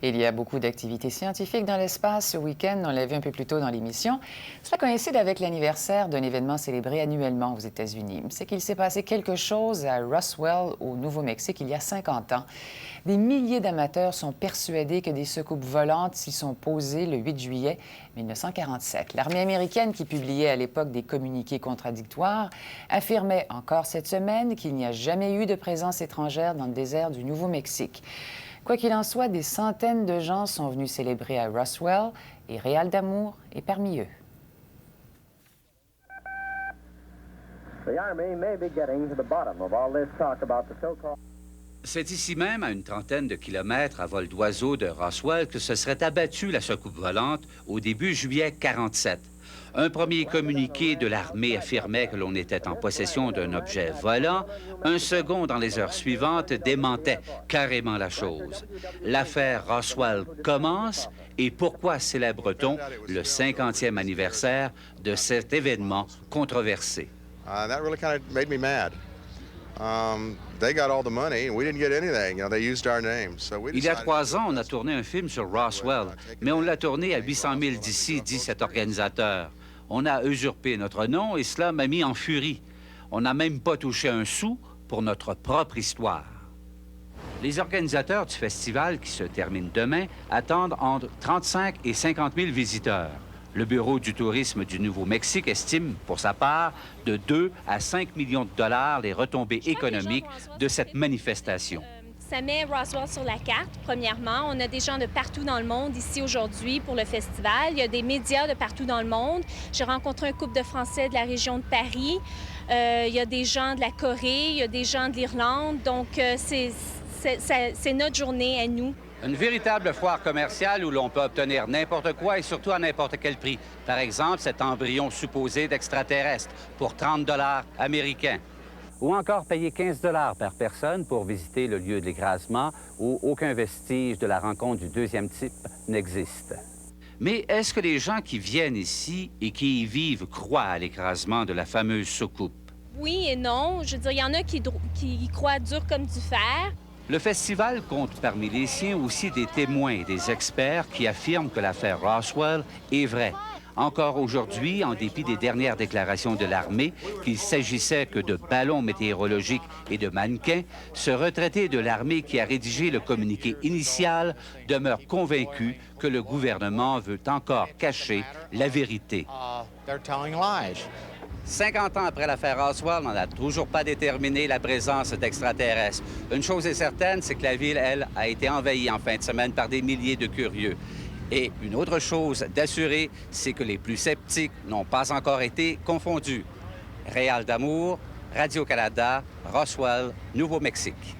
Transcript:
Il y a beaucoup d'activités scientifiques dans l'espace ce week-end, on l'a vu un peu plus tôt dans l'émission. Cela coïncide avec l'anniversaire d'un événement célébré annuellement aux États-Unis. C'est qu'il s'est passé quelque chose à Roswell, au Nouveau-Mexique, il y a 50 ans. Des milliers d'amateurs sont persuadés que des soucoupes volantes s'y sont posées le 8 juillet 1947. L'armée américaine, qui publiait à l'époque des communiqués contradictoires, affirmait encore cette semaine qu'il n'y a jamais eu de présence étrangère dans le désert du Nouveau-Mexique. Quoi qu'il en soit, des centaines de gens sont venus célébrer à Roswell et Réal Damour est parmi eux. C'est ici même, à une trentaine de kilomètres à vol d'oiseau de Roswell, que se serait abattue la soucoupe volante au début juillet 47. Un premier communiqué de l'armée affirmait que l'on était en possession d'un objet volant. Un second, dans les heures suivantes, démentait carrément la chose. L'affaire Roswell commence. Et pourquoi célèbre-t-on le 50e anniversaire de cet événement controversé? Il y a 3 ans, on a tourné un film sur Roswell, mais on l'a tourné à 800 000 d'ici, dit cet organisateur. On a usurpé notre nom et cela m'a mis en furie. On n'a même pas touché un sou pour notre propre histoire. Les organisateurs du festival, qui se termine demain, attendent entre 35 et 50 000 visiteurs. Le Bureau du tourisme du Nouveau-Mexique estime, pour sa part, de 2 à 5 millions de dollars les retombées économiques de cette manifestation. Ça met Roswell sur la carte, premièrement. On a des gens de partout dans le monde ici aujourd'hui pour le festival. Il y a des médias de partout dans le monde. J'ai rencontré un couple de Français de la région de Paris. Il y a des gens de la Corée, il y a des gens de l'Irlande. Donc, c'est notre journée à nous. Une véritable foire commerciale où l'on peut obtenir n'importe quoi et surtout à n'importe quel prix. Par exemple, cet embryon supposé d'extraterrestre pour 30 $ américains. Ou encore payer 15 $ par personne pour visiter le lieu de l'écrasement où aucun vestige de la rencontre du deuxième type n'existe. Mais est-ce que les gens qui viennent ici et qui y vivent croient à l'écrasement de la fameuse soucoupe? Oui et non. Je veux dire, il y en a qui y croient dur comme du fer. Le festival compte parmi les siens aussi des témoins et des experts qui affirment que l'affaire Roswell est vraie. Encore aujourd'hui, en dépit des dernières déclarations de l'armée qu'il s'agissait que de ballons météorologiques et de mannequins, ce retraité de l'armée qui a rédigé le communiqué initial demeure convaincu que le gouvernement veut encore cacher la vérité. 50 ans après l'affaire Roswell, on n'a toujours pas déterminé la présence d'extraterrestres. Une chose est certaine, c'est que la ville, elle, a été envahie en fin de semaine par des milliers de curieux. Et une autre chose d'assurée, c'est que les plus sceptiques n'ont pas encore été confondus. Réal Damour, Radio-Canada, Roswell, Nouveau-Mexique.